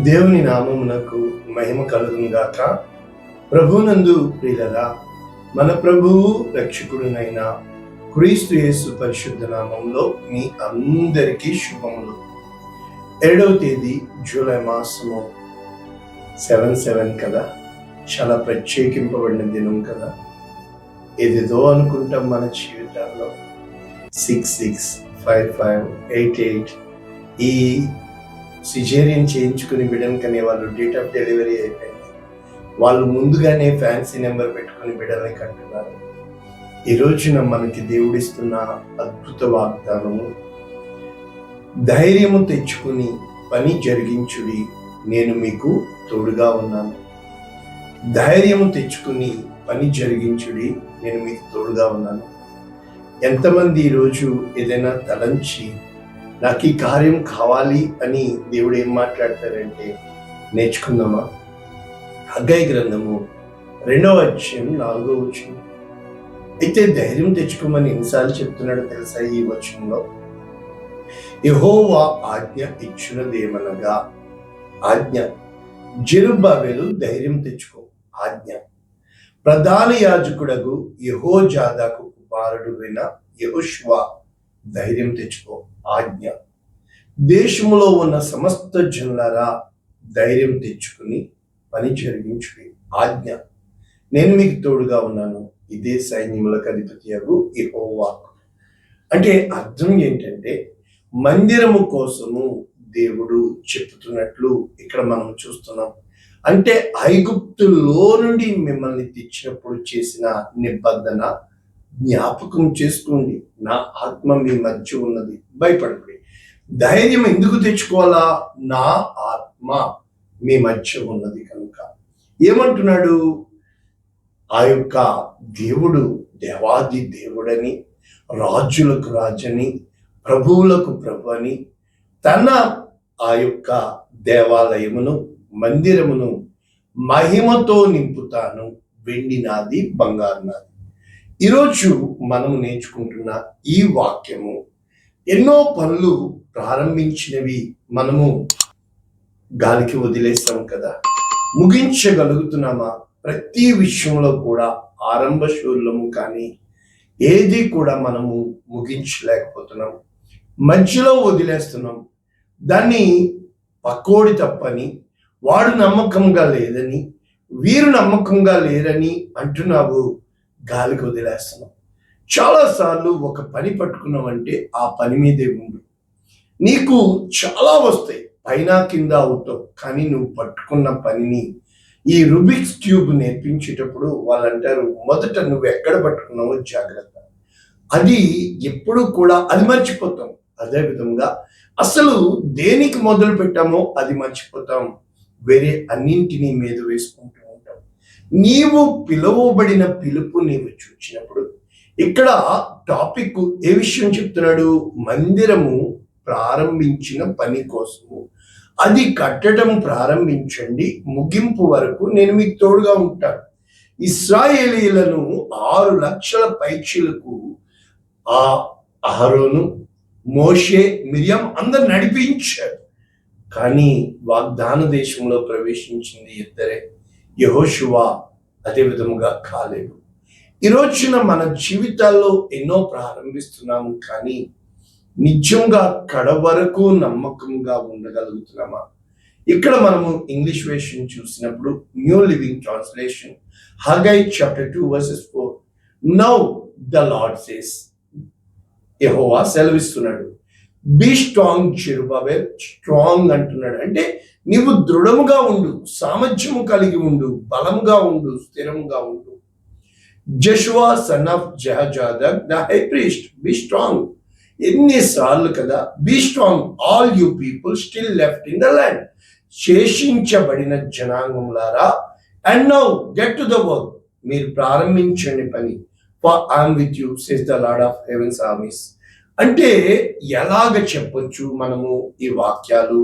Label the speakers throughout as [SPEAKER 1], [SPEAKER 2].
[SPEAKER 1] దేవుని నామమునకు మహిమ కలుగును గాక. ప్రభునందు ప్రియులరా, మన ప్రభువు రక్షకుడునైన క్రీస్తు యేసు పరిశుద్ధ నామంలో మీ అందరికీ శుభములు. 7వ తేదీ జూలై మాసము 7/7 కదా, చాలా ప్రత్యేకింపబడిన దినం కదా. ఏదేదో అనుకుంటాం మన జీవితాల్లో. 665588 ఈ సిజేరియన్ చేయించుకుని బిడ్డను కనే వాళ్ళు డేట్ ఆఫ్ డెలివరీ అయిపోయింది. వాళ్ళు ముందుగానే ఫ్యాన్సీ నెంబర్ పెట్టుకుని బిడ్డల్ని కంటున్నారు. ఈ రోజున మనకి దేవుడిస్తున్న అద్భుత వాగ్దానము, ధైర్యము తెచ్చుకుని పని జరిగించుడి, నేను మీకు తోడుగా ఉన్నాను. ధైర్యము తెచ్చుకుని పని జరిగించుడి, నేను మీకు తోడుగా ఉన్నాను. ఎంతమంది ఈరోజు ఏదైనా తలంచి నాకు ఈ కార్యం కావాలి అని దేవుడు ఏం మాట్లాడతారంటే, నేర్చుకుందామా? హగ్గయి గ్రంథము 2వ అధ్యాయం 4వ వచనం. అయితే ధైర్యం తెచ్చుకోమని ఎన్నిసార్లు చెప్తున్నాడో తెలుసా? ఈ వచనంలో యెహోవా ఆజ్ఞ ఇచ్చినదేమనగా, ఆజ్ఞ జెరుబ్బాబెలు ధైర్యం తెచ్చుకో, ఆజ్ఞ ప్రధాన యాజకుడగు యెహోజాదాకు కుమారుడైన యెహోషువ ధైర్యం తెచ్చుకో, ఆజ్ఞ. దేశములో ఉన్న సమస్త జనులారా ధైర్యం తెచ్చుకుని పని జరిగించుడి, ఆజ్ఞ. నేను మీకు తోడుగా ఉన్నాను, ఇదే సైన్యములకు అధిపతియగు యెహోవా. అంటే అర్థం ఏంటంటే, మందిరము కోసము దేవుడు చెప్తున్నట్లు ఇక్కడ మనం చూస్తున్నాం. అంటే ఐగుప్తులో నుండి మిమ్మల్ని తెచ్చినప్పుడు చేసిన నిబంధన జ్ఞాపకం చేసుకోండి. నా ఆత్మ మీ మధ్య ఉన్నది, భయపడకండి. ధైర్యం ఎందుకు తెచ్చుకోవాలా? నా ఆత్మ మీ మధ్య ఉన్నది కనుక. ఏమంటున్నాడు? ఆ యొక్క దేవుడు దేవాది దేవుడని, రాజులకు రాజని, ప్రభువులకు ప్రభు అని, తన ఆ యొక్క దేవాలయమును, మందిరమును మహిమతో నింపుతాను, వెండి నాది, బంగారు నాది. ఈరోజు మనము నేర్చుకుంటున్న ఈ వాక్యము, ఎన్నో పనులు ప్రారంభించినవి మనము గాలికి వదిలేస్తాం కదా. ముగించగలుగుతున్నామా? ప్రతి విషయంలో కూడా ఆరంభ శూన్యము, కానీ ఏది కూడా మనము ముగించలేకపోతున్నాం. మధ్యలో వదిలేస్తున్నాం. దాన్ని పక్కోడి తప్పని, వాడు నమ్మకంగా లేదని, వీరు నమ్మకంగా లేరని అంటున్నావు, గాలికి వదిలేస్తున్నాం. చాలాసార్లు ఒక పని పట్టుకున్నావంటే ఆ పని మీదే ఉండు. నీకు చాలా వస్తాయి, పైన కింద అవుతావు, కానీ నువ్వు పట్టుకున్న పనిని, ఈ రుబిక్స్ క్యూబ్ నేర్పించేటప్పుడు వాళ్ళు అంటారు, మొదట నువ్వు ఎక్కడ పట్టుకున్నావో జాగ్రత్త. అది ఎప్పుడు కూడా అది మర్చిపోతాం. అదేవిధంగా అసలు దేనికి మొదలు పెట్టామో అది మర్చిపోతాం, వేరే అన్నింటినీ మీద వేసుకుంటూ ఉంటాం. నీవు పిలువబడిన పిలుపు నీవు చూచినప్పుడు, ఇక్కడ టాపిక్ ఏ విషయం చెప్తున్నాడు? మందిరము ప్రారంభించిన పని కోసము, అది కట్టడం ప్రారంభించండి, ముగింపు వరకు నేను మీకు తోడుగా ఉంటాను. ఇశ్రాయేలీయులను 6 లక్షల పైచీలకు ఆ అహరోను, మోషే, మిరియం అందరు నడిపించారు. కానీ వాగ్దాన దేశంలో ప్రవేశించింది ఇద్దరే, యెహోషువ, అదే విధముగా కాలేబు. ఈ రోజున మన జీవితాల్లో ఎన్నో ప్రారంభిస్తున్నాము, కానీ నిజంగా కడ వరకు నమ్మకంగా ఉండగలుగుతున్నామా? ఇక్కడ మనము ఇంగ్లీష్ వెర్షన్ చూసినప్పుడు, new living translation, Haggai chapter 2:4, now the Lord says, యెహోవా సెలవిస్తున్నాడు, బీ స్ట్రాంగ్ జెరుబ్బాబెల్, స్ట్రాంగ్ అంటున్నాడు. అంటే నీవు దృఢముగా ఉండు, సామర్థ్యము కలిగి ఉండు, బలముగా ఉండు, స్థిరముగా ఉండు. Joshua son of Jehozadak the high priest, be strong. ఎన్నిసార్లు కదా, be strong all you people still left in the land, శేషించబడిన జనాంగములారా, and now get to the work, మీరు ప్రారంభించండి పని, for I'm with you says the Lord of heaven's armies. అంటే ఎలాగ చెప్పొచ్చు మనము ఈ వాక్యాలు?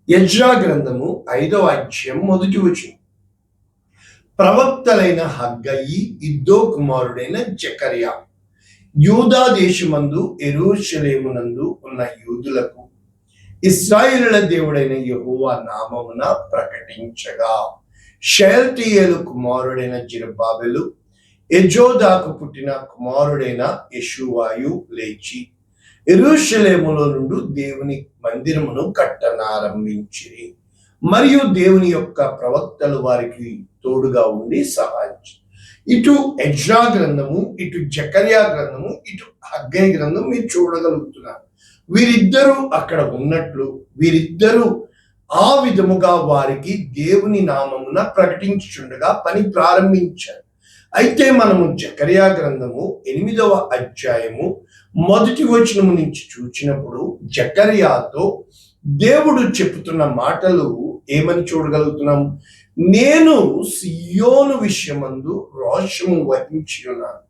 [SPEAKER 1] ఎజ్రా గ్రంథము 5వ అధ్యాయం 1వ వచనం, ప్రవక్తలైన హగ్గయి, ఇద్దో కుమారుడైన జకర్యా, యూదా దేశమందు యెరూషలేమునందు ఉన్న యూదులకు ఇశ్రాయేలుల దేవుడైన యెహోవా నామమున ప్రకటించగా, షయల్తీయేలు కుమారుడైన జెరుబ్బాబెలు, ఎజోదాకు పుట్టిన కుమారుడైన యెషూవాయు లేచి యెరూషలేములో నుండి దేవుని మందిరమును కట్టనారంభించిరి. మరియు దేవుని యొక్క ప్రవక్తలు వారికి తోడుగా ఉండి సహాయం. ఇటు ఎజ్రా గ్రంథము, ఇటు జకర్యా గ్రంథము, ఇటు హగ్గై గ్రంథం మీరు చూడగలుగుతున్నారు. వీరిద్దరూ అక్కడ ఉన్నట్లు, వీరిద్దరూ ఆ విధముగా వారికి దేవుని నామమున ప్రకటించుండగా పని ప్రారంభించారు. అయితే మనము జకర్యా గ్రంథము 8వ అధ్యాయము 1వ వచనము నుంచి చూచినప్పుడు జకర్యాతో దేవుడు చెప్పుతున్న మాటలు ఏమని చూడగలుగుతున్నాము? నేను సియోను విషయమందు రోషము వహించి ఉన్నాను,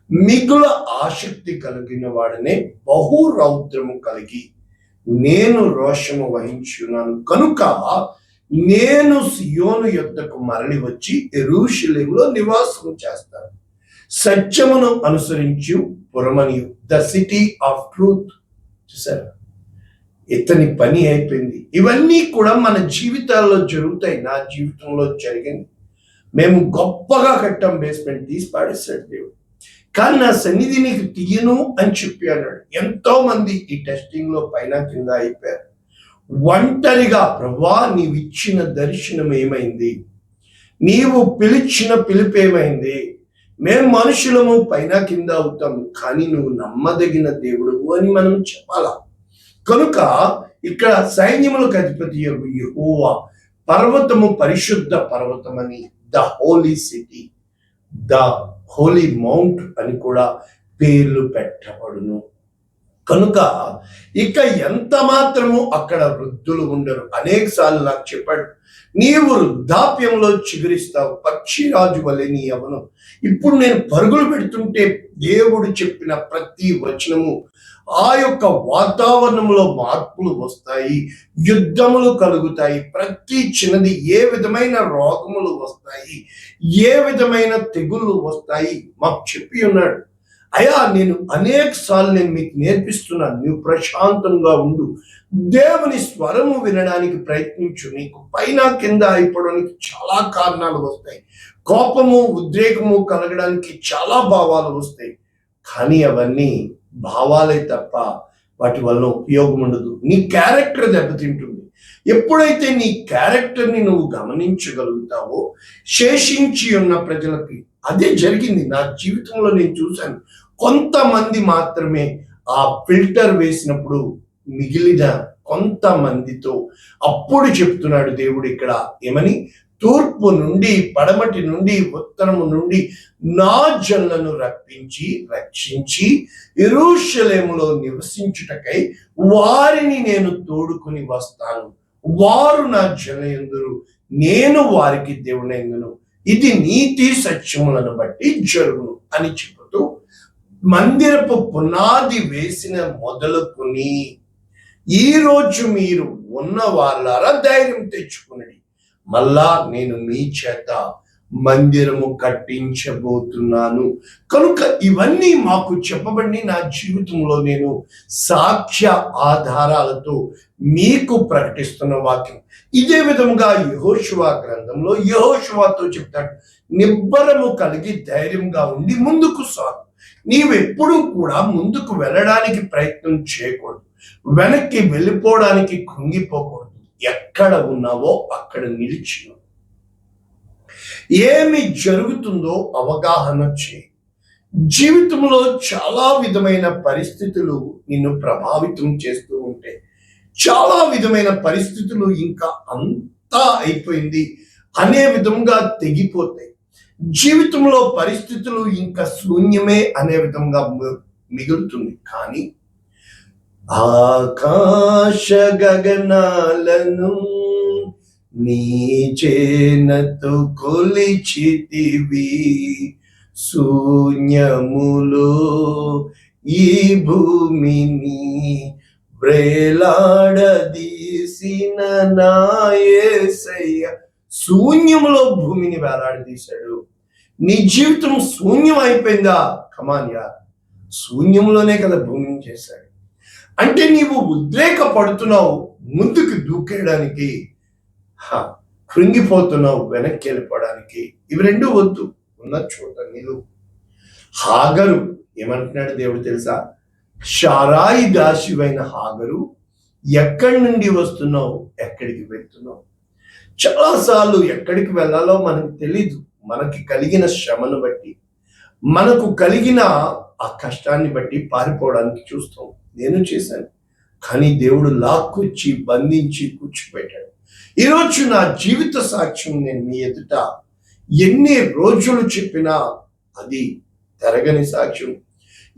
[SPEAKER 1] మిగుల ఆసక్తి కలిగిన వాడనే బహు రౌద్రము కలిగి నేను రోషము వహించి ఉన్నాను కనుక నేను సియోను యొద్దకు మరలి వచ్చి యెరూషలేములో నివాసం చేస్తాను. సత్యమును అనుసరించు పురమనియు, ద సిటీ ఆఫ్ ట్రూత్. చూసారా, ఇతని పని అయిపోయింది. ఇవన్నీ కూడా మన జీవితాల్లో జరుగుతాయి. నా జీవితంలో జరిగింది. మేము గొప్పగా కట్టాం, బేస్మెంట్ తీసి పాడేశాడు దేవుడు. కానీ నా సన్నిధి నీకు తీయను అని చెప్పి అన్నాడు. ఎంతో మంది ఈ టెస్టింగ్ లో పైన కింద అయిపోయారు. ఒంటరిగా ప్రభువా నీవు ఇచ్చిన దర్శనం ఏమైంది, నీవు పిలిచిన పిలుపు ఏమైంది, మేము మనుషులము పైన కింద అవుతాము, కానీ నువ్వు నమ్మదగిన దేవుడు అని మనం చెప్పాలా. కనుక ఇక్కడ సైన్యములకు అధిపతి యెహోవా పర్వతము పరిశుద్ధ పర్వతమని, the holy city, the holy mount అని కూడా పేర్లు పెట్టబడును. కనుక ఇక ఎంత మాత్రము అక్కడ వృద్ధులు ఉండరు. అనేక సార్లు నాకు చెప్పాడు, నీవు వృద్ధాప్యంలో చిగురిస్తావు, పక్షిరాజు వలె నీ యవ్వనం. ఇప్పుడు నేను పరుగులు పెడుతుంటే దేవుడు చెప్పిన ప్రతి వచనము ఆ యొక్క వాతావరణంలో మార్పులు వస్తాయి, యుద్ధములు కలుగుతాయి, ప్రతి చిన్నది ఏ విధమైన రోగములు వస్తాయి, ఏ విధమైన తెగుళ్ళు వస్తాయి మాకు చెప్పి ఉన్నాడు. అయ్యా నేను అనేక సార్లు నేను మీకు నేర్పిస్తున్నాను, నువ్వు ప్రశాంతంగా ఉండు, దేవుని స్వరము వినడానికి ప్రయత్నించు. నీకు పైన కింద అయిపోవడానికి చాలా కారణాలు వస్తాయి, కోపము ఉద్రేకము కలగడానికి చాలా భావాలు వస్తాయి, కానీ అవన్నీ భావాలే తప్ప వాటి వల్ల ఉపయోగం ఉండదు. నీ క్యారెక్టర్ దెబ్బతింటుంది. ఎప్పుడైతే నీ క్యారెక్టర్ని నువ్వు గమనించగలుగుతావో శేషించి ఉన్న ప్రజలకి అదే జరిగింది. నా జీవితంలో నేను చూశాను. కొంతమంది మాత్రమే ఆ ఫిల్టర్ వేసినప్పుడు మిగిలిన కొంతమందితో అప్పుడు చెప్తున్నాడు దేవుడు ఇక్కడ ఏమని, తూర్పు నుండి పడమటి నుండి ఉత్తరము నుండి నా జనులను రక్షించి యెరూషలేములో నివసించుటకై వారిని నేను తోడుకుని వస్తాను, వారు నా జనయందురు, నేను వారికి దేవుడైందును, ఇది నీతి సత్యములను బట్టి జరుగును అని చెబుతూ మందిరపు పునాది వేసిన మొదలుకొని ఈ రోజు మీరు ఉన్న వాళ్ళారా ధైర్యం తెచ్చుకునండి, మళ్ళా నేను మీ చేత మందిరము కట్టించబోతున్నాను. కనుక ఇవన్నీ మాకు చెప్పబడి నా జీవితంలో నేను సాక్ష్య ఆధారాలతో మీకు ప్రకటిస్తున్న వాక్యం. ఇదే విధంగా యెహోషువ గ్రంథంలో యెహోషువతో చెప్తాడు, నిబ్బరము కలిగి ధైర్యంగా ఉండి ముందుకు సాగు. నీవెప్పుడు కూడా ముందుకు వెళ్ళడానికి ప్రయత్నం చేయకూడదు, వెనక్కి వెళ్ళిపోవడానికి కృంగిపోకూడదు. ఎక్కడ ఉన్నావో అక్కడ నిలిచి ఏమి జరుగుతుందో అవగాహన చేయి. జీవితంలో చాలా విధమైన పరిస్థితులు నిన్ను ప్రభావితం చేస్తూ ఉంటే, చాలా విధమైన పరిస్థితులు ఇంకా అంతా అయిపోయింది అనే విధంగా తెగిపోతాయి. జీవితంలో పరిస్థితులు ఇంకా శూన్యమే అనే విధంగా మిగులుతుంది. కానీ ఆకాశ గగనాలను నీ చేనతో కొలిచితివి, శూన్యములో ఈ భూమిని వ్రేలాడదీసిన నా యేసయ్య. శూన్యములో భూమిని వేలాడదీశాడు. నీ జీవితం శూన్యం అయిపోయిందా? కమాన్ యార్, శూన్యంలోనే కదా భూమిని చేశాడు. అంటే నీవు ఉద్రేకపడుతున్నావు, ముందుకు దూకేయడానికి, కృంగిపోతున్నావు, వెనక్కి వెళ్ళిపోవడానికి. ఇవి రెండు వద్దు. ఉన్న చోట నిలువు. హాగరు ఏమంటున్నాడు దేవుడు తెలుసా? షారాయి దాసివైన హాగరు, ఎక్కడి నుండి వస్తున్నావు, ఎక్కడికి వెళ్తున్నావు? చాలాసార్లు ఎక్కడికి వెళ్ళాలో మనకు తెలీదు. మనకి కలిగిన శ్రమను బట్టి, మనకు కలిగిన ఆ కష్టాన్ని బట్టి పారిపోవడానికి చూస్తాం. నేను చేశాను, కానీ దేవుడు లాక్కొచ్చి బంధించి కూర్చోబెట్టాడు. ఈరోజు నా జీవిత సాక్ష్యం నేను మీ ఎదుట ఎన్ని రోజులు చెప్పినా అది తరగని సాక్ష్యం.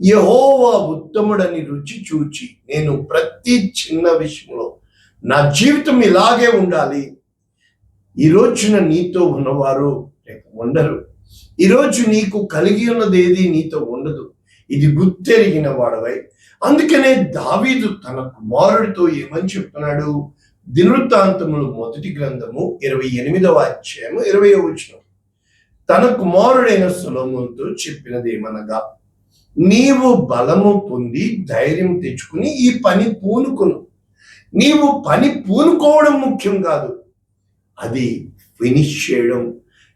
[SPEAKER 1] యెహోవా ఉత్తముడని రుచి చూచి నేను ప్రతి చిన్న విషయంలో నా జీవితం ఇలాగే ఉండాలి. ఈ రోజున నీతో ఉన్నవారు రేపు ఉండరు. ఈరోజు నీకు కలిగి ఉన్నది ఏది నీతో ఉండదు. ఇది గుర్తెరిగిన వాడవై. అందుకనే దావీదు తన కుమారుడితో ఏమని చెప్తున్నాడు? దినవృత్తాంతములు 1 గ్రంథము 28వ అధ్యాయము 20వ వచనం. తన కుమారుడైన సొలొమోనుతో చెప్పినది ఏమనగా, నీవు బలము పొంది ధైర్యం తెచ్చుకుని ఈ పని పూనుకొను. నీవు పని పూనుకోవడం ముఖ్యం కాదు, అది ఫినిష్ చేయడం.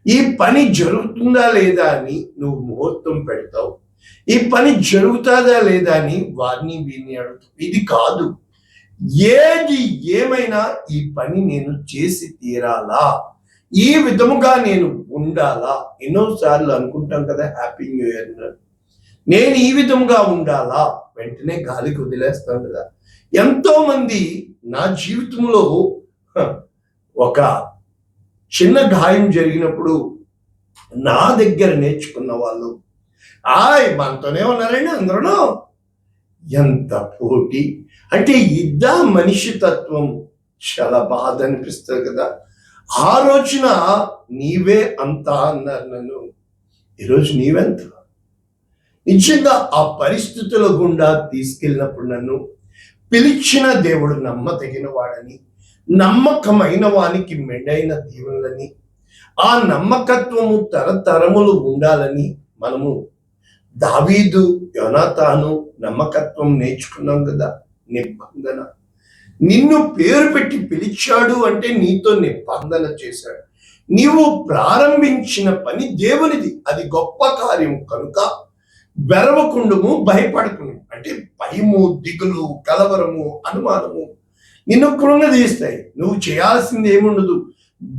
[SPEAKER 1] ఈ పని జరుగుతుందా లేదా అని నువ్వు ముహూర్తం పెడతావు. ఈ పని జరుగుతుందా లేదా అని వారిని వీరిని అడుగుతావు. ఇది కాదు. ఏది ఏమైనా ఈ పని నేను చేసి తీరాలా, ఈ విధముగా నేను ఉండాలా. ఎన్నోసార్లు అనుకుంటాం కదా, హ్యాపీ న్యూ ఇయర్, నేను ఈ విధముగా ఉండాలా, వెంటనే గాలికి వదిలేస్తాం కదా. ఎంతో మంది నా జీవితంలో ఒక చిన్న గాయం జరిగినప్పుడు నా దగ్గర నేర్చుకున్న వాళ్ళు మనతోనే ఉన్నారండి అందరూ. ఎంత పోటీ అంటే ఇద్దా మనిషి తత్వం. చాలా బాధ అనిపిస్తుంది కదా. ఆ రోజున నీవే అంత అన్నారు నన్ను, ఈరోజు నీవెంత. నిజంగా ఆ పరిస్థితుల గుండా తీసుకెళ్ళినప్పుడు నన్ను పిలిచిన దేవుడు నమ్మదగిన వాడని, నమ్మకమైన వానికి మెండైన దీవులని, ఆ నమ్మకత్వము తరతరములు ఉండాలని మనము దావీదు, యోనాతాను నమ్మకత్వం నేర్చుకున్నాం కదా. నిబంధన, నిన్ను పేరు పెట్టి పిలిచాడు అంటే నీతో నిబంధన చేశాడు. నీవు ప్రారంభించిన పని దేవునిది, అది గొప్ప కార్యం కనుక వెరవకుండుము, భయపడకును. అంటే భయము, దిగులు, కలవరము, అనుమానము నిన్ను కృంగదీస్తాయి. నువ్వు చేయాల్సింది ఏముండదు.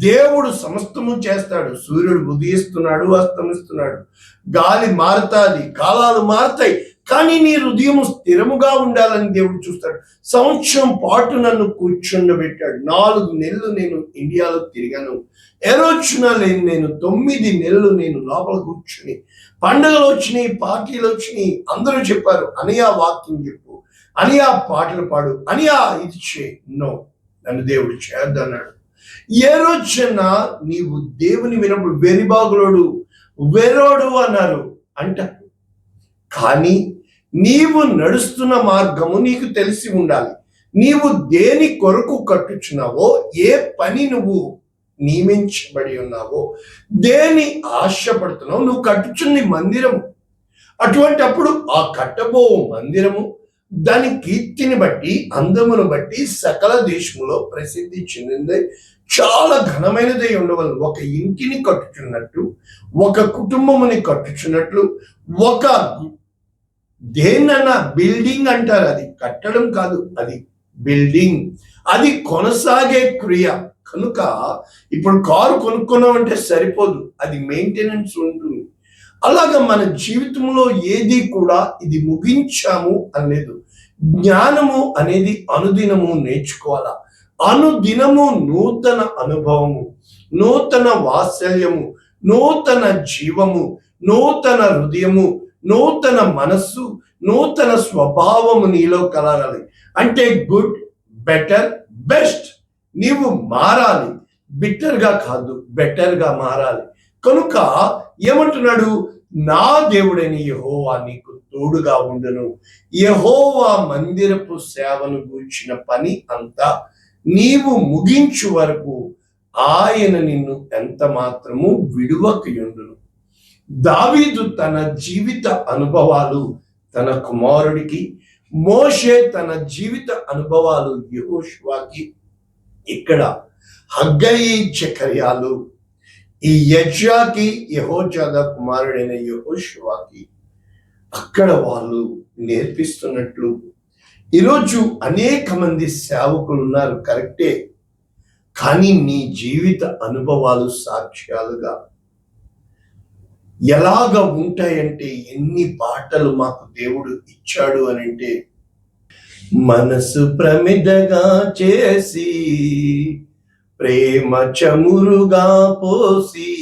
[SPEAKER 1] దేవుడు సమస్తము చేస్తాడు. సూర్యుడు ఉదయిస్తున్నాడు, అస్తమిస్తున్నాడు, గాలి మారుతాది, కాలాలు మారుతాయి, కానీ నీ హృదయం స్థిరముగా ఉండాలని దేవుడు చూస్తాడు. సంవత్సరం పాటు నన్ను కూర్చుండబెట్టాడు. 4 నెలలు నేను ఇండియాలో తిరిగాను. ఏ రోజున లేని నేను 9 నెలలు నేను లోపల కూర్చుని, పండుగలు వచ్చినాయి, పార్టీలు వచ్చినాయి, అందరూ చెప్పారు అనియా వాక్యం చెప్పు, అనియా పాటలు పాడు, అనియా ఇది చే. నో, నన్ను దేవుడు చేద్దన్నాడు. ఏ రోజున నీవు దేవుని వినప్పుడు వెరిబాగులోడు, వెరోడు అన్నారు అంటారు. కానీ నీవు నడుస్తున్న మార్గము నీకు తెలిసి ఉండాలి. నీవు దేని కొరకు కట్టుచున్నావో, ఏ పని నువ్వు నియమించబడి ఉన్నావో, దేని ఆశపడుతున్నావు. నువ్వు కట్టుచున్న మందిరము. అటువంటి అప్పుడు ఆ కట్టబో మందిరము దాని కీర్తిని బట్టి, అందమును బట్టి సకల దేశంలో ప్రసిద్ధి చెందింది, చాలా ఘనమైనదై ఉండవలను. ఒక ఇంటిని కట్టుచున్నట్టు, ఒక కుటుంబముని కట్టుచున్నట్లు, ఒక దేన్నన్నా బిల్డింగ్ అంటారు. అది కట్టడం కాదు, అది బిల్డింగ్. అది కొనసాగే క్రియ కనుక ఇప్పుడు కారు కొనుక్కున్నామంటే సరిపోదు, అది మెయింటెనెన్స్ ఉంటుంది. అలాగా మన జీవితంలో ఏది కూడా ఇది ముగించాము అనేది. జ్ఞానము అనేది అనుదినము నేర్చుకోవాలా. అనుదినము నూతన అనుభవము, నూతన వాత్సల్యము, నూతన జీవము, నూతన హృదయము, నూతన మనస్సు, నూతన స్వభావము నీలో కలగాలి. అంటే గుడ్, బెటర్, బెస్ట్. నీవు మారాలి, బిట్టర్గా కాదు, బెటర్గా మారాలి. కనుక ఏమంటున్నాడు? నా దేవుడైన యెహోవా నీకు తోడుగా ఉండును. యెహోవా మందిరపు సేవను గూర్చిన పని అంతా నీవు ముగించు వరకు ఆయన నిన్ను ఎంత మాత్రము విడువకయుండును. దావీదు తన జీవిత అనుభవాలు తన కుమారుడికి, మోషే తన జీవిత అనుభవాలు యెహోషువకి, ఇక్కడ హగ్గయి జకర్యాలు ఈ యెజ్యాకి యెహోజాదా కుమారుడైన యెహోషువకి అక్కడ వాళ్ళు నేర్పిస్తున్నట్లు ఈరోజు అనేక మంది సేవకులు ఉన్నారు, కరెక్టే. కానీ నీ జీవిత అనుభవాలు సాక్ష్యాలుగా ఎలాగ ఉంటాయంటే, ఎన్ని పాటలు మాకు దేవుడు ఇచ్చాడు అని అంటే, మనసు ప్రమిదగా చేసి ప్రేమ చమురుగా పోసి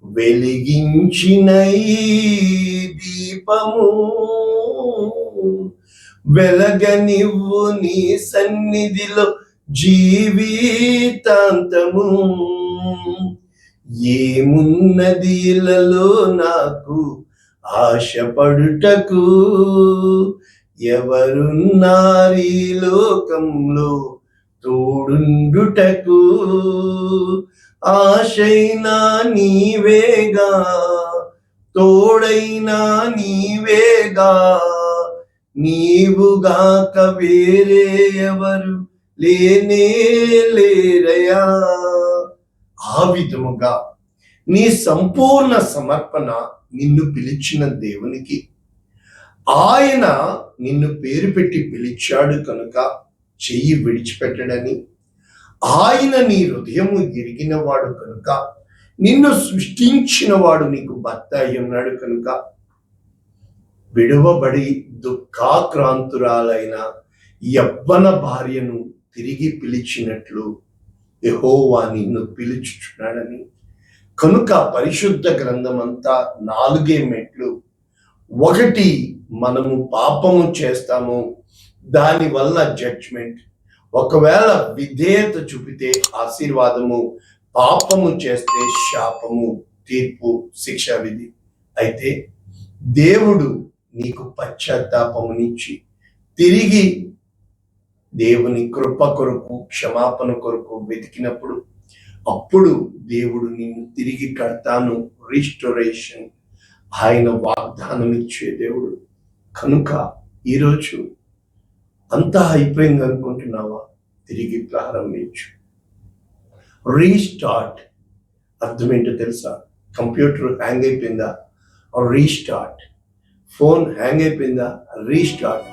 [SPEAKER 1] వెలిగించిన ఈ దీపము వెలగనివ్వు నీ సన్నిధిలో జీవితాంతము. ఏమున్నది ఇలలో నాకు ఆశపడుటకు, ఎవరున్నారీ లోకంలో తోడుండుటకు. ఆశైనా నీవేగా, తోడైనా నీవేగా, నీవుగాక వేరే ఎవరు లేనే లేరయా. ఆ విధముగా నీ సంపూర్ణ సమర్పణ నిన్ను పిలిచిన దేవునికి, ఆయన నిన్ను పేరు పెట్టి పిలిచాడు కనుక చెయ్యి విడిచిపెట్టడని, ఆయన నీ హృదయము ఎరిగిన వాడు కనుక, నిన్ను సృష్టించిన వాడు నీకు భర్త అయి ఉన్నాడు కనుక, విడువబడి దుఃఖాక్రాంతురాలైన యవ్వన భార్యను తిరిగి పిలిచినట్లు యెహోవా నిన్ను పిలుచుచున్నాడని. కనుక పరిశుద్ధ గ్రంథం అంతా 4 మెట్లు. 1, మనము పాపము చేస్తాము, దానివల్ల జడ్జ్మెంట్. ఒకవేళ విధేయత చూపితే ఆశీర్వాదము, పాపము చేస్తే శాపము, తీర్పు, శిక్ష విధి. అయితే దేవుడు నీకు పశ్చాత్తాపమునిచ్చి తిరిగి దేవుని కృప కొరకు, క్షమాపణ కొరకు వెతికినప్పుడు, అప్పుడు దేవుడు నిన్ను తిరిగి కడతాను, రిస్టోరేషన్ ఆయన వాగ్దానం ఇచ్చే దేవుడు. కనుక ఈరోజు అంతా అయిపోయింది అనుకుంటున్నావా? తిరిగి ప్రారంభించు. రీస్టార్ట్ అర్థం ఏంటో తెలుసా? కంప్యూటర్ హ్యాంగ్ అయిపోయిందా? రీస్టార్ట్. ఫోన్ హ్యాంగ్ అయిపోయిందా? రీస్టార్ట్.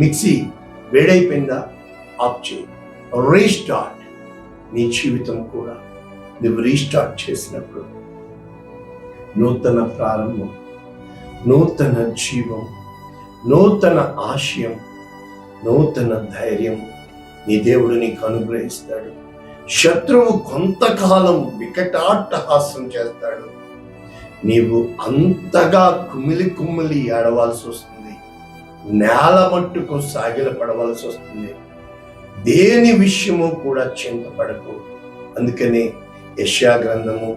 [SPEAKER 1] మిక్సీ వేడైపోయిందా? ఆఫ్ చేయి. రీస్టార్ట్. నీ జీవితం కూడా నువ్వు రీస్టార్ట్ చేసినప్పుడు నూతన ప్రారంభం, నూతన జీవం, నూతన ఆశయం, నూతన ధైర్యం నీ దేవుడు నీకు అనుగ్రహిస్తాడు. శత్రువు కొంతకాలం వికటాట్టహాసం చేస్తాడు, నీవు అంతగా కుమిలి ఏడవాల్సి వస్తుంది, నేల మట్టుకు సాగిల పడవలసి వస్తుంది. దేని విషయము కూడా చింతపడకు. అందుకనే యెషయా గ్రంథము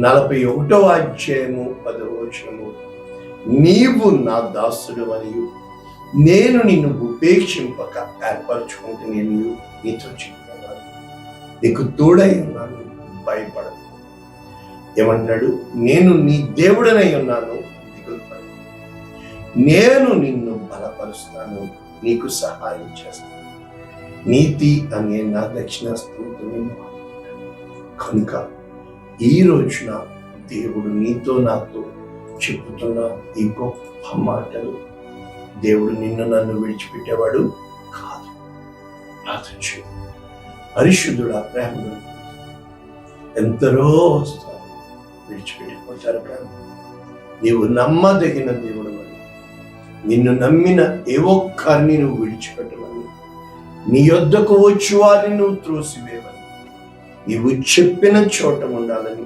[SPEAKER 1] 41వ అధ్యాయము 10వ వచనము, నీవు నా దాసుడు మరియు నేను నిన్ను ఉపేక్షింపక ఏర్పరచుకుంటే నేను నీతో చెప్తున్నాను, నీకు తోడై ఉన్నాను, భయపడకు. ఏమంటాడు? నేను నీ దేవుడనై ఉన్నాను, దిగులు పడకు. నేను నిన్ను బలపరుస్తాను, నీకు సహాయం చేస్తాను. నీతి అనే నా దక్షిణాస్తంతో నిన్ను. కనుక ఈ రోజున దేవుడు నీతో నాతో చెబుతున్న ఈ గొప్ప మాటలు, దేవుడు నిన్ను నన్ను విడిచిపెట్టేవాడు కాదు. ప్రార్థన చేయి. పరిశుద్ధుడా, ప్రేమగా ఎందరో వస్తారు, విడిచిపెట్టిపోతారు. కానీ నీవు నమ్మదగిన దేవుడు అని, నిన్ను నమ్మిన ఏ ఒక్కరిని నువ్వు విడిచిపెట్టమని, నీ యొద్దకు వచ్చి వారిని నువ్వు త్రోసివేవని, నీవు చెప్పిన చోట ఉండాలని,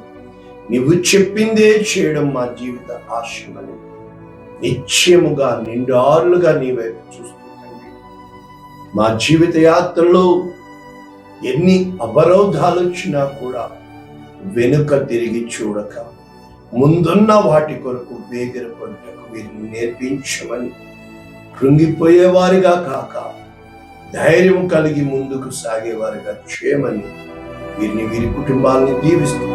[SPEAKER 1] నీవు చెప్పిందే చేయడం మా జీవిత ఆశయమని నిశ్చయముగా నిండారులుగా నీ వైపు చూస్తుందండి. మా జీవిత యాత్రలో ఎన్ని అవరోధాలు వచ్చినా కూడా వెనుక తిరిగి చూడక ముందున్న వాటి కొరకు వేగిరపడుటకు వీరిని నేర్పించమని, కృంగిపోయేవారిగా కాక ధైర్యం కలిగి ముందుకు సాగేవారిగా చేయమని వీరిని, వీరి కుటుంబాలని దీవిస్తూ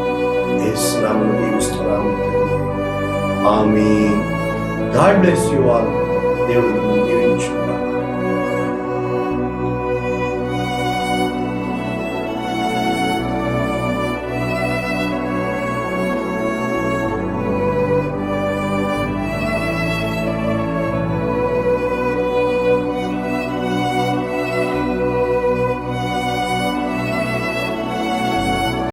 [SPEAKER 1] యేసు నామములో దీవిస్తున్నాము. ఆమేన్. God bless you all. దేవుడు దీవించుగాక.